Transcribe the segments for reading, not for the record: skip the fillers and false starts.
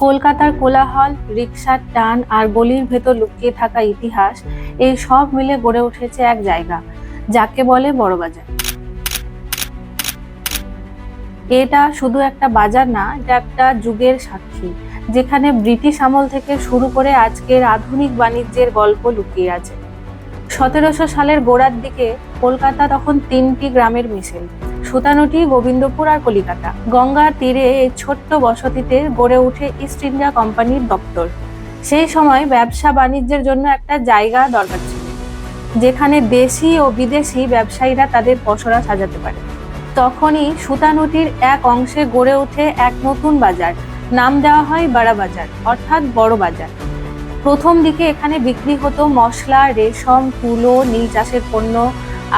কলকাতার কোলাহল, রিকশার টান আর গলির ভেতর লুকিয়ে থাকা ইতিহাস, এই সব মিলে গড়ে উঠেছে এক জায়গা, যাকে বলে বড়বাজার। এটা শুধু একটা বাজার না, এটা একটা যুগের সাক্ষী, যেখানে ব্রিটিশ আমল থেকে শুরু করে আজকের আধুনিক বাণিজ্যের গল্প লুকিয়ে আছে। 1700 সালের গোড়ার দিকে কলকাতা তখন 3টি গ্রামের মিশেল: সুতানুটি, গোবিন্দপুর আর কলিকাতা। গঙ্গার তীরে এই ছোট্ট বসতিতে গড়ে ওঠে ইস্ট ইন্ডিয়া কোম্পানির দপ্তর। সেই সময় ব্যবসা বাণিজ্যের জন্য একটা জায়গা দরকার ছিল, যেখানে দেশি ও বিদেশি ব্যবসায়ীরা তাদের পসরা সাজাতে পারে। তখনই সুতানুটির এক অংশে গড়ে ওঠে এক নতুন বাজার, নাম দেওয়া হয় বড় বাজার, অর্থাৎ বড় বাজার। প্রথম দিকে এখানে বিক্রি হতো মশলা, রেশম, তুলো, নীল চাষের পণ্য,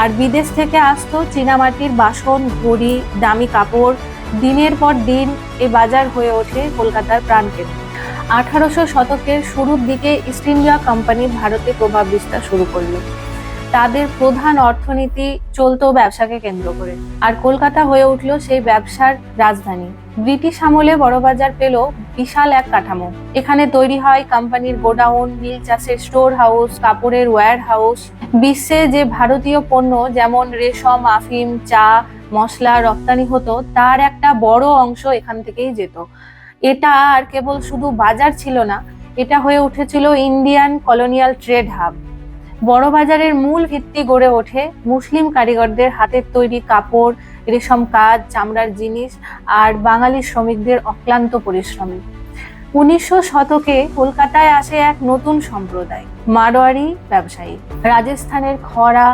আর বিদেশ থেকে আসতো চীনামাটির বাসন, ঘড়ি, দামি কাপড়। দিনের পর দিন এই বাজার হয়ে ওঠে কলকাতার প্রাণকেন্দ্র। 1800 শতকের শুরুর দিকে ইস্ট ইন্ডিয়া কোম্পানি ভারতে প্রভাব বিস্তার শুরু করলো। তাদের প্রধান অর্থনীতি চলতো ব্যবসাকে কেন্দ্র করে, আর কলকাতা হয়ে উঠলো সেই ব্যবসার রাজধানী। ব্রিটিশ আমলে বড়বাজার পেল বিশাল এক কাঠামো। এখানে তৈরি হয় কোম্পানির গোডাউন, নীল চাষের স্টোর হাউস, কাপড়ের ওয়্যার হাউস। বিশ্বে যে ভারতীয় পণ্য যেমন রেশম, আফিম, চা, মশলা রপ্তানি হতো, তার একটা বড় অংশ এখান থেকেই যেত। এটা আর কেবল শুধু বাজার ছিল না, এটা হয়ে উঠেছিল ইন্ডিয়ান কলোনিয়াল ট্রেড হাব। বড়বাজারের মূল ভিত্তি গড়ে ওঠে মুসলিম কারিগরদের হাতের তৈরি কাপড়, রেশম কাজ, চামড়ার জিনিস আর বাঙালি শ্রমিকদের অক্লান্ত পরিশ্রমে। 1900 শতকে কলকাতায় আসে এক নতুন সম্প্রদায়, মারোয়ারি ব্যবসায়ী। রাজস্থানের খরা,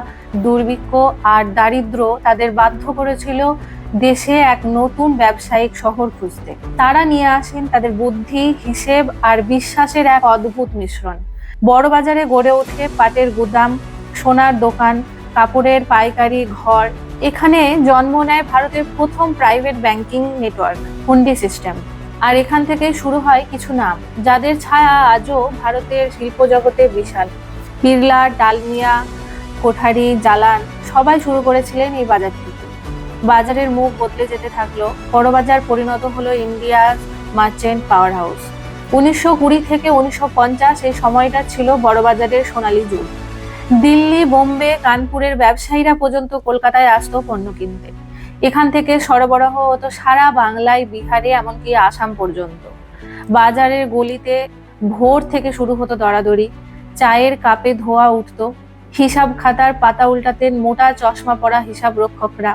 দুর্ভিক্ষ আর দারিদ্র্য তাদের বাধ্য করেছিল দেশে এক নতুন ব্যবসায়িক শহর খুঁজতে। তারা নিয়ে আসেন তাদের বুদ্ধি, হিসেব আর বিশ্বাসের এক অদ্ভুত মিশ্রণ। বড়বাজারে গড়ে ওঠে পাটের গুদাম, সোনার দোকান, কাপড়ের পাইকারি ঘর। এখানে জন্ম নেয় ভারতের প্রথম প্রাইভেট ব্যাংকিং নেটওয়ার্ক, হুন্ডি সিস্টেম। আর এখান থেকে শুরু হয় কিছু নাম, যাদের ছায়া আজও ভারতের শিল্প জগতে বিশাল। বিড়লা, ডালমিয়া, কোঠারি, জালান সবাই শুরু করেছিলেন এই বাজার থেকে। বাজারের মুখ বদলে যেতে থাকলো। বড়বাজার পরিণত হলো ইন্ডিয়ার মার্চেন্ট পাওয়ার হাউস। 1920 থেকে 1950 এই সময়টা ছিল বড়বাজারের সোনালী যুগ। দিল্লি, বোম্বে, কানপুরের ব্যবসায়ীরা পর্যন্ত কলকাতায় আসতো পণ্য কিনতে। এখান থেকে সরবরাহ হতো সারা বাংলায়, বিহারে, এমনকি আসাম পর্যন্ত। বাজারের গলিতে ভোর থেকে শুরু হতো দরাদরি। চায়ের কাপে ধোয়া উঠতো, হিসাব খাতার পাতা উল্টাতেন মোটা চশমা পরা হিসাব রক্ষকরা।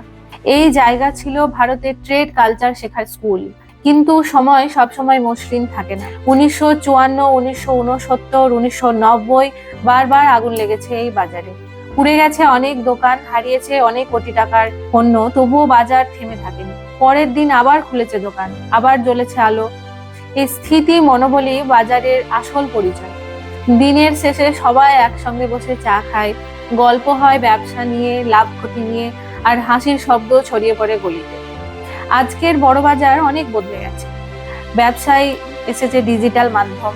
এই জায়গা ছিল ভারতের ট্রেড কালচার শেখার স্কুল। কিন্তু সময় সবসময় মসৃণ থাকে না। 1954, 1969, 1990 বারবার আগুন লেগেছে এই বাজারে। পুড়ে গেছে অনেক দোকান, হারিয়েছে অনেক কোটি টাকার পণ্য, তবুও বাজার থেমে থাকেনি। পরের দিন আবার খুলেছে দোকান, আবার জ্বলেছে আলো। এই স্থিতি মনোবলই বাজারের আসল পরিচয়। দিনের শেষে সবাই একসঙ্গে বসে চা খায়, গল্প হয় ব্যবসা নিয়ে, লাভ ক্ষতি নিয়ে, আর হাসির শব্দ ছড়িয়ে পড়ে গলিতে। আজকের বড়বাজার অনেক বদলে গেছে। ব্যবসায় এসেছে ডিজিটাল মাধ্যম,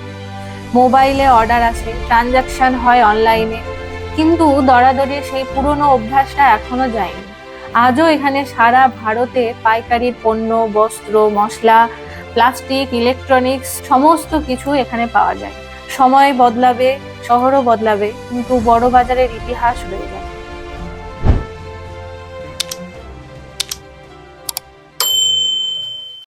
মোবাইলে অর্ডার আসে, ট্রানজাকশন হয় অনলাইনে। কিন্তু দরাদরির সেই পুরনো অভ্যাসটা এখনো যায়নি। আজও এখানে সারা ভারতে পাইকারির পণ্য, বস্ত্র, মশলা, প্লাস্টিক, ইলেকট্রনিক্স সমস্ত কিছু এখানে পাওয়া যায়। সময় বদলাবে, শহরও বদলাবে, কিন্তু বড়বাজারের ইতিহাস রয়ে যাবে।